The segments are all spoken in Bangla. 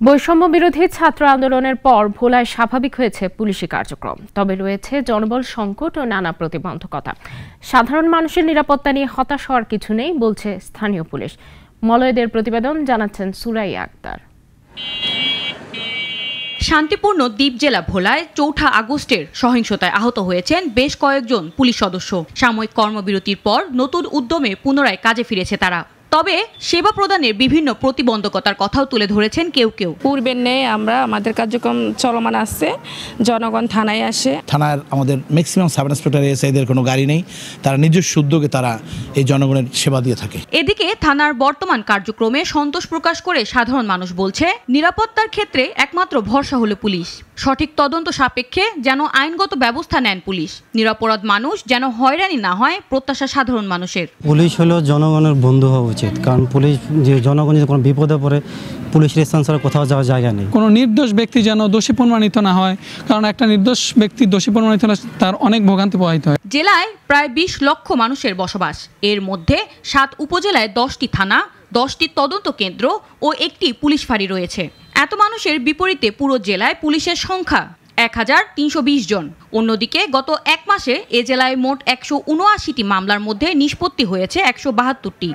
বৈষম্য বিরোধী ছাত্র আন্দোলনের পর ভোলায় স্বাভাবিক হয়েছে পুলিশি কার্যক্রম, তবে রয়েছে জনবল সংকট ও নানা প্রতিবন্ধকতা। সাধারণ মানুষের নিরাপত্তা নিয়ে হতাশ হওয়ার কিছু নেই বলছে স্থানীয় পুলিশ। মলয়দের প্রতিবেদন জানাচ্ছেন সুরাইয়া আক্তার। শান্তিপূর্ণ দ্বীপ জেলা ভোলায় ৪ আগস্টের সহিংসতায় আহত হয়েছেন বেশ কয়েকজন পুলিশ সদস্য। সাময়িক কর্মবিরতির পর নতুন উদ্যমে পুনরায় কাজে ফিরেছে তারা। তবে সেবা প্রদানের বিভিন্ন প্রতিবন্ধকতার কথাও তুলে ধরেছেন কেউ কেউ। পূর্বের নেই আমাদের কার্যক্রম চলমান আছে, জনগণ থানায় আসে। থানার আমাদের ম্যাক্সিমাম সাব ইন্সপেক্টর এদের কোনো গাড়ি নেই, তারা নিজস্ব উদ্যোগে তারা এই জনগণের সেবা দিয়ে থাকে। এদিকে থানার বর্তমান কার্যক্রমে সন্তোষ প্রকাশ করে সাধারণ মানুষ বলছে, নিরাপত্তার ক্ষেত্রে একমাত্র ভরসা হলো পুলিশ। সঠিক তদন্ত সাপেক্ষে যেন আইনগত ব্যবস্থা নেন পুলিশ। নিরপরাধ মানুষ যেন হয়রানি না হয়, প্রত্যাশা সাধারণ মানুষের। পুলিশ হলো জনগণের বন্ধু হওয়া উচিত, কারণ পুলিশ যে জনগণ যদি কোনো বিপদে পড়ে পুলিশের স্থান ছাড়া কোথাও যাওয়ার জায়গা নেই। কোনো নির্দোষ ব্যক্তি যেন দোষী প্রমাণিত না হয়, কারণ একটা নির্দোষ ব্যক্তি দোষী প্রমাণিত হলে তার অনেক ভোগান্তি প্রবাহিত হয়। জেলায় প্রায় ২০ লক্ষ মানুষের বসবাস। এর মধ্যে ৭ উপজেলায় ১০টি থানা, 10টি তদন্ত কেন্দ্র ও একটি পুলিশ ফাঁড়ি রয়েছে। এত মানুষের বিপরীতে পুরো জেলায় পুলিশের সংখ্যা ১৩২০ জন। অন্যদিকে গত এক মাসে এ জেলায় মোট ১৭৯টি মামলার মধ্যে নিষ্পত্তি হয়েছে ১৭২টি।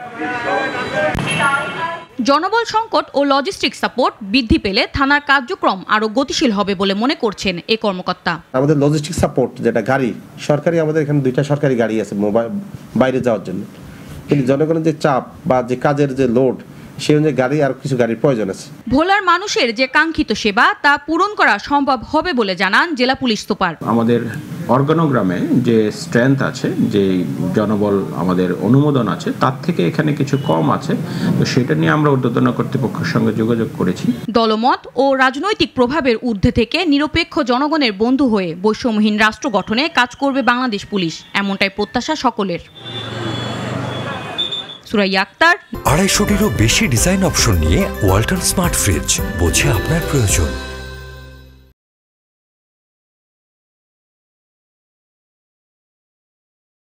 জনবল সংকট ও লজিস্টিক সাপোর্ট বৃদ্ধি পেলে থানার কার্যক্রম আরো গতিশীল হবে বলে মনে করছেন এই কর্মকর্তা। আমাদের লজিস্টিক সাপোর্ট যেটা গাড়ি সরকারি, আমাদের এখানে 2টা সরকারি গাড়ি আছে বাইরে যাওয়ার জন্য, কিন্তু জনগণের যে চাপ বা যে কাজের যে লোড, সেই অনুযায়ী গাড়ি আর কিছু গাড়ির প্রয়োজন আছে। ভোলার মানুষের যে কাঙ্ক্ষিত সেবা তা পূরণ করা সম্ভব হবে বলে জানান জেলা পুলিশ সুপার। আমাদের অর্গানোগ্রামে যে স্ট্রেংথ আছে, যে জনবল আমাদের অনুমোদন আছে, তার থেকে এখানে কিছু কম আছে, তো সেটা নিয়ে আমরা ঊর্ধ্বতন কর্তৃপক্ষের সঙ্গে যোগাযোগ করেছি। দলমত ও রাজনৈতিক প্রভাবের ঊর্ধ্বে থেকে নিরপেক্ষ জনগণের বন্ধু হয়ে বৈষম্যহীন রাষ্ট্র গঠনে কাজ করবে বাংলাদেশ পুলিশ, এমনটাই প্রত্যাশা সকলের। সুরাইয়া আক্তার। ২৫০টিরও বেশি ডিজাইন অপশন নিয়ে ওয়ালটন স্মার্ট ফ্রিজ, বোঝে আপনার প্রয়োজন।